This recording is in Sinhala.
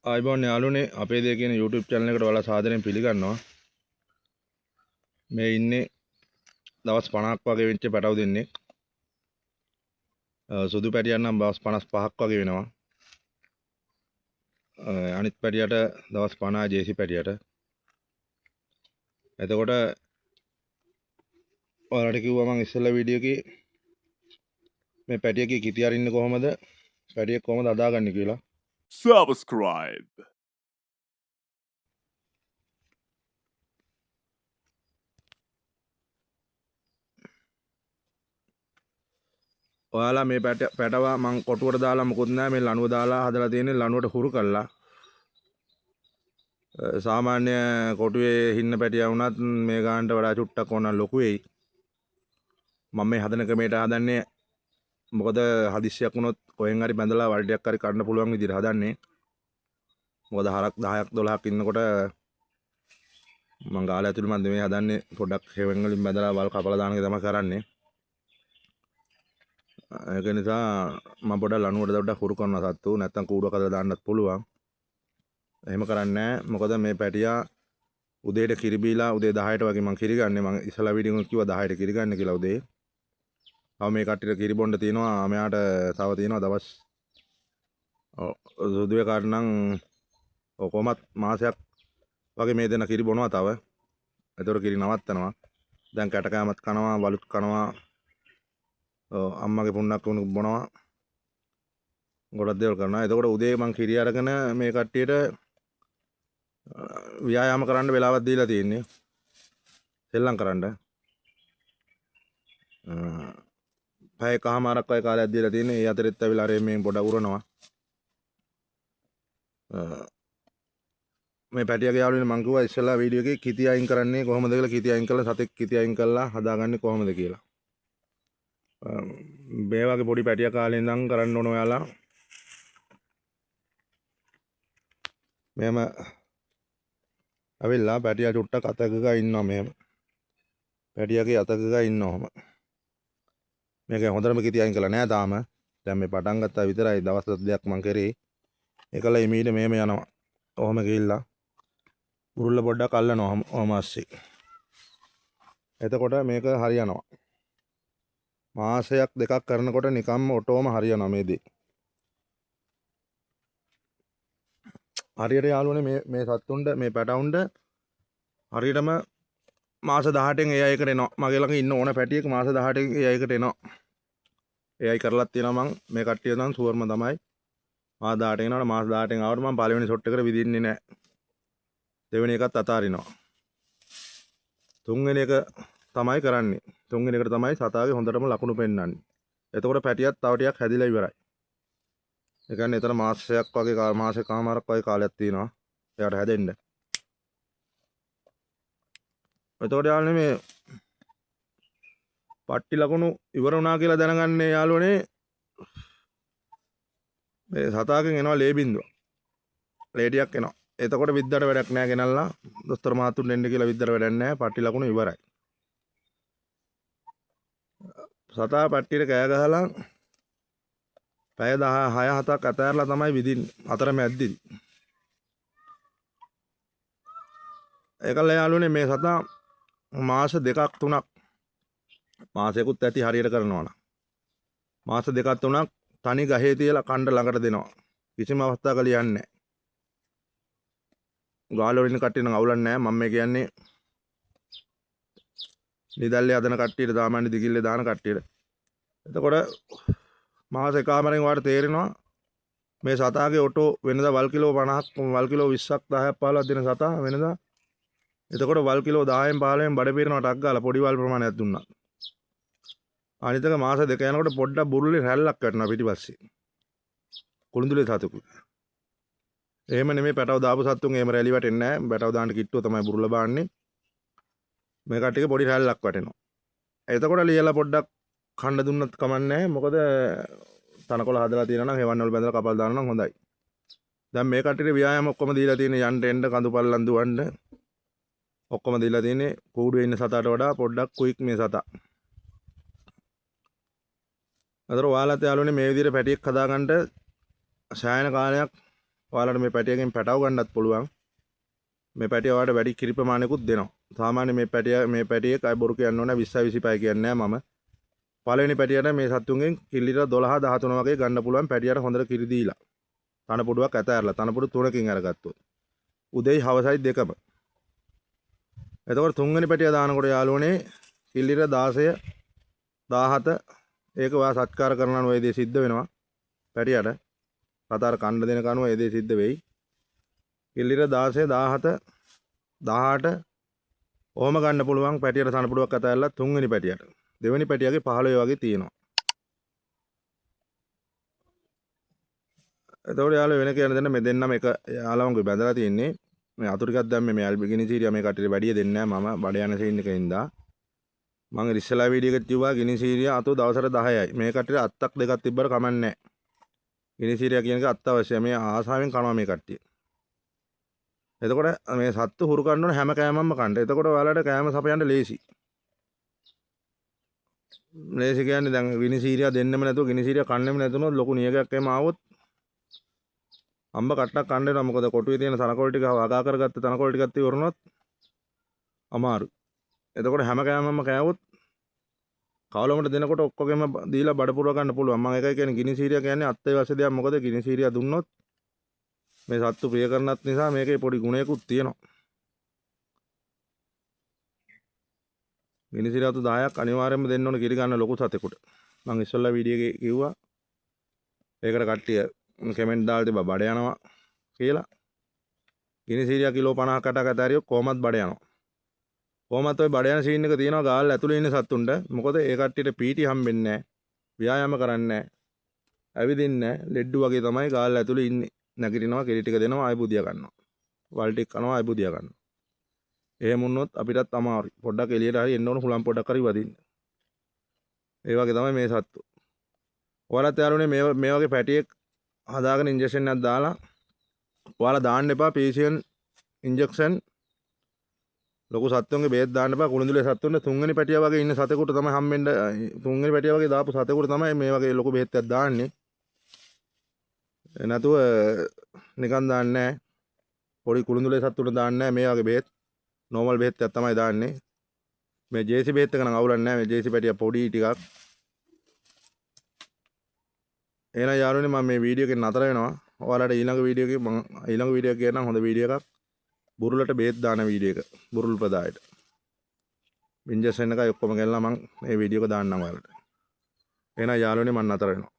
ආයිබෝන් යාළුවනේ අපේ දේ කියන YouTube channel එකට ඔයාලා සාදරයෙන් පිළිගන්නවා. මේ ඉන්නේ දවස් 50ක් වගේ වෙච්ච පැටව දෙන්නේ. සුදු පැටියන් නම් දවස් 55ක් වගේ වෙනවා. අනිත් පැටියට දවස් 50 ජේසි පැටියට. එතකොට ඔයාලට කිව්වා මම ඉස්සෙල්ලා වීඩියෝ එකේ මේ පැටියගේ කිති අරින්නේ කොහොමද? පැටියෙක් කොහොමද අදාගන්නේ කියලා. Subscribe. ඔයාලා මේ පැටව මං කොටුවට දාලා මොකුත් නැහැ මේ ලණුව දාලා හදලා තියෙන්නේ ලණුවට හුරු කළා. සාමාන්‍ය කොටුවේ හින්න පැටියා වුණත් මේ ගානට වඩා චුට්ටක් ඕන ලොකු වෙයි. මම මේ හදන ක්‍රමයට හදන්නේ මොකද හදිස්සියක් වුණොත් කොහෙන් හරි බැඳලා වල්ටියක් හරි කන්න පුළුවන් විදිහට හදන්නේ. මොකද හරක් 10ක් 12ක් ඉන්නකොට මං ගාලා ඇතුළේ මන් මේ හදන්නේ පොඩ්ඩක් හේවෙන් වලින් බැඳලා වල් කපලා දාන එක තමයි කරන්නේ. ඒක නිසා මම පොඩ්ඩක් ලණුවට පොඩ්ඩක් හුරු කරනවා සත්තු නැත්තම් කූඩුවක් හදලා දාන්නත් පුළුවන්. එහෙම කරන්නේ නැහැ. මොකද මේ පැටියා උදේට කිරි බීලා උදේ 10ට වගේ මං කිරි ගන්නේ. මං ඉස්සලා වීඩියෝ එකේ කිව්වා 10ට කිරි ගන්න කියලා උදේ. තව මේ කට්ටියට කිරි බොන්න තියෙනවා. මෙයාට තව තියෙනවා දවස් සුදුවේ කාට නම් කොහොමත් මාසයක් වගේ මේ දෙන කිරි බොනවා තව. ඒතකොට කිරි නවත්තනවා. දැන් කැට කෑමත් කනවා, වලුත් කනවා. අම්මගේ පුන්නක් වුණ බොනවා. ගොඩක් දේවල් කරනවා. එතකොට උදේ මං කිරි අරගෙන මේ කට්ටියට ව්‍යායාම කරන්න වෙලාවක් දීලා තියෙන්නේ. සෙල්ලම් කරන්න. පැය කමාරක් වගේ කාලයක් දීලා තියෙන්නේ. ඒ අතරෙත් ඇවිල්ලා අර මේ පොඩ උරනවා. මේ පැටියගේ යාළුවනේ මං කිව්වා ඉස්සෙල්ලා වීඩියෝ එකේ කිති අයින් කරන්නේ කොහොමද කියලා කිති අයින් කරලා සතෙක් කිති අයින් කරලා හදාගන්නේ කොහොමද කියලා. මේ වගේ පොඩි පැටියා කාලේ ඉඳන් කරන්න ඕන ඔයාලා. මෙහෙම ඇවිල්ලා පැටියා චුට්ටක් අතක ඉන්නවා මෙහෙම. පැටියාගේ අතක ඉන්නවම. මේක හොඳටම කිති අයින් කළා නෑ තාම. දැන් මේ පටන් ගත්තා විතරයි දවස් දෙකක් මං කරේ. ඒකල එමීට මෙහෙම යනවා. ඔහොම ගිහිල්ලා උරුල්ල පොඩ්ඩක් අල්ලනවා ඔහොම ASCII. එතකොට මේක හරියනවා. මාසයක් දෙකක් කරනකොට නිකම්ම ඔටෝම හරියනවා මේ දේ. හරියට යාළුවනේ මේ සත්තුන්ට මේ පැටවුන්ට හරියටම මාස 18න් AI එකට එනවා. මගේ ළඟ ඉන්න ඕන පැටියෙක් මාස 18න් AI එකට එනවා. AI කරලත් තියෙනවා මං මේ කට්ටිය නම් සුවර්ම තමයි. මාස 18 එනකොට මාස 18න් ආවට මම පළවෙනි ෂොට් එකට විදින්නේ නැහැ. දෙවෙනි එකත් අතාරිනවා. තුන්වෙනි එක තමයි කරන්නේ. තුන්වෙනි එකට තමයි සතාගේ හොඳටම ලකුණු පෙන්වන්නේ. එතකොට පැටියත් තව ටිකක් හැදිලා ඉවරයි. ඒ කියන්නේ එතන මාසයක් වගේ මාසෙකමාරක් වගේ කාලයක් තියෙනවා. එයාට හැදෙන්න. එතකොට යාළුවනේ මේ පට්ටි ලකුණු ඉවර වුණා කියලා දැනගන්නේ යාළුවනේ මේ සතාගෙන් එනවා ලේ බින්දුව. ලේ ටිකක් එනවා. එතකොට විද්දට වැඩක් නැහැ ගෙනල්ලා දොස්තර මහතුන් එන්න කියලා විද්දට වැඩක් නැහැ. පට්ටි ලකුණු ඉවරයි. සතා පට්ටියට කෑ ගහලා පැය 6-7ක් අතෑරලා තමයි විදින්නේ. අතර මැද්දේදී. ඒකල යාළුවනේ මේ සතා මාස 2-3ක් මාසෙකුත් ඇති හරියට කරනවා නම් මාස 2-3ක් තනි ගහේ තියලා කණ්ඩ ළඟට දෙනවා. කිසිම අවස්ථාවක ලියන්නේ නැහැ. ගාල වලින් කට්ටිය නම් අවුලක් නැහැ. මම මේ කියන්නේ නිදල්ලේ හදන කට්ටියට සාමාන්‍ය දිගිල්ලේ දාන කට්ටියට. එතකොට මාස එකමාරෙන් වාට තේරෙනවා මේ සතාගේ ඔටෝ වෙනදා වල් කිලෝ 50ක් වල් කිලෝ 20ක් 10ක් 15ක් දෙන සතා වෙනදා. එතකොට වල් කිලෝ 10න් 15න් බඩ පිරෙනවා ටක් ගාලා පොඩි වල් ප්‍රමාණයක් දුන්නා. අනිත් එක මාස දෙක යනකොට පොඩ්ඩක් බුරුලේ රැල්ලක් වැටෙනවා පිටිපස්සේ. කුළුඳුලේ සතුකු. එහෙම නෙමෙයි පැටව දාපු සත්තුන් එහෙම රැලි වැටෙන්නේ නැහැ. පැටව දාන්න කිට්ටුව තමයි බුරුල බාන්නේ. මේ කට්ටියක පොඩි රැල්ලක් වැටෙනවා. එතකොට ලියලා පොඩ්ඩක් කන්න දුන්නත් කමන්නේ. මොකද තනකොළ හදලා තියෙනවා නම් හෙවන්න වල බැඳලා කපල් දානවා නම් හොඳයි. දැන් මේ කට්ටියට ව්‍යායාම ඔක්කොම දීලා තියෙන්නේ යන්න එන්න කඳු පල්ලන් දුවන්න. ඔක්කොම දීලා තියෙන්නේ කූඩුවේ ඉන්න සතාට වඩා පොඩ්ඩක් ක්වික් මේ සතා. අතර ඔයාලත් යාළුවනේ මේ විදිහට පැටියෙක් හදාගන්න සෑහෙන කාලයක් ඔයාලට මේ පැටියකින් පැටව ගන්නත් පුළුවන්. මේ පැටිය ඔයාලට වැඩි කිරි ප්‍රමාණයකුත් දෙනවා. සාමාන්‍ය මේ පැටියේ කයි බොරු කියන්න ඕනේ 20 25 කියන්නේ නැහැ මම. පළවෙනි පැටියට මේ සත්තුන්ගෙන් කිරි ලීටර 12 13 වගේ ගන්න පුළුවන් පැටියට හොඳට කිරි දීලා. තනපොඩුවක් ඇත ඇරලා තනපොඩු 3කින් අරගත්තොත්. උදේයි හවසයි දෙකම. එතකොට තුන්වෙනි පැටිය දානකොට යාළුවනේ කිරි ලීටර 16 17 ඒක ඔයා සත්කාර කරනවා නම් ඔය දේ සිද්ධ වෙනවා. පැටියට සතර කණ්ඩ දෙන කනුව ඒ දේ සිද්ධ වෙයි. කිරි ලීටර 16 17 18 ඔහොම ගන්න පුළුවන් පැටියට තනපොඩුවක් ඇත ඇරලා තුන්වෙනි පැටියට. දෙවෙනි පැටියගේ 15 වගේ තියෙනවා. එතකොට යාළුවෝ වෙන කියන දෙන්න මේ දෙන්නම එක යාළුවන්ගේ බැඳලා තියෙන්නේ. මේ අතු ටිකක් දැම්මේ මේ ගිනි සීරියා මේ කට්ටියට වැඩිය දෙන්නේ නැහැ මම බඩ යන සීන් එකේ ඉඳලා. මම ඉස්සලා වීඩියෝ එකේ කිව්වා ගිනි සීරියා අතු දවසට 10යි. මේ කට්ටියට අත්තක් දෙකක් තිබ්බට කමන්නේ නැහැ. ගිනි සීරියා කියන එක අත්‍යවශ්‍යයි. මේ ආසාවෙන් කනවා මේ කට්ටිය. එතකොට මේ සත්තු හුරු කරන්න ඕන හැම කෑමක්ම කන්න. එතකොට ඔයාලට කෑම සපයන්න ලේසි. ලේසි කියන්නේ දැන් ගිනි සීරියා දෙන්නෙම නැතුව ගිනි සීරියා කන්නෙම නැතුනොත් ලොකු නියගයක් එහෙම ආවොත් අම්බ කට්ටක් කන්න වෙනවා. මොකද කොටුවේ තියෙන තනකොළ ටික වගා කරගත්ත තනකොළ ටිකත් ඉවරනොත් අමාරු. එතකොට හැම කෑමක්ම කෑවොත් කවලමට දෙනකොට ඔක්කොගෙම දීලා බඩ පුරව ගන්න පුළුවන්. මම ඒකයි කියන්නේ ගිනි සීරියා කියන්නේ අත්‍යවශ්‍ය දෙයක්. මොකද ගිනි සීරියා දුන්නොත් මේ සත්තු ප්‍රිය කරනත් නිසා මේකේ පොඩි ගුණයකුත් තියෙනවා. ගිනි සීරියා අතු 10ක් අනිවාර්යයෙන්ම දෙන්න ඕන කිරි ගන්න ලොකු සතෙකුට. මම ඉස්සෙල්ලා වීඩියෝ එකේ කිව්වා ඒකට කට්ටිය කමෙන්ට් දාලා තිබ්බා බඩ යනවා කියලා. ගිනි සීරියා කිලෝ 50කට අතරියෝ කොහමත් බඩ යනවා. කොහමත් ඔය බඩ යන සීන් එක තියෙනවා ගාල් ඇතුලේ ඉන්න සත්තුන්ට. මොකද ඒ කට්ටියට පීටි හම්බෙන්නේ නැහැ. ව්‍යායාම කරන්නේ නැහැ. ඇවිදින්නේ නැහැ. ලෙඩ්ඩු වගේ තමයි ගාල් ඇතුලේ ඉන්නේ. නැගිටිනවා කිරි ටික දෙනවා ආය බුදියා ගන්නවා. වල් ටික කනවා ආය බුදියා ගන්නවා. එහෙම වුණොත් අපිටත් අමාරුයි. පොඩ්ඩක් එළියට හරි එන්න ඕන හුලම් පොඩ්ඩක් හරි වදින්න. ඒ වගේ තමයි මේ සත්තු. ඔයාලත් යාළුවනේ මේ වගේ පැටියෙක් හදාගෙන ඉන්ජෙක්ෂන් එකක් දාලා ඔයාලා දාන්න එපා පීසියන් ඉන්ජෙක්ෂන් ලොකු සත්තුන්ගේ බේත් දාන්න එපා. කුළුඳුලේ සත්තුන්ට තුන්වෙනි පැටියා වගේ ඉන්න සතෙකුට තමයි හම්බෙන්න තුන්වෙනි පැටියා වගේ දාපු සතෙකුට තමයි මේ වගේ ලොකු බේත් එකක් දාන්නේ. නැතුව නිකන් දාන්නේ නැහැ. පොඩි කුළුඳුලේ සත්තුන්ට දාන්නේ නැහැ මේ වගේ බේත්. නෝමල් බේත් එකක් තමයි දාන්නේ. මේ ජේසි බේත් එක නම් අවුලක් නැහැ. මේ ජේසි පැටියා පොඩි ටිකක්. එහෙනම් යාළුවනේ මම මේ වීඩියෝ එකෙන් නතර වෙනවා. ඔයාලට ඊළඟ වීඩියෝ එකේ මම ඊළඟ වීඩියෝ එක කියන්නම් හොඳ වීඩියෝ එකක්. බුරුලට බේත් දාන වීඩියෝ එක. බුරුල් ප්‍රදායට. ඉන්ජෙක්ෂන් එකයි ඔක්කොම ගෙනලා මම මේ වීඩියෝ එක දාන්නම් ඔයාලට. එහෙනම් යාළුවනේ මම නතර වෙනවා.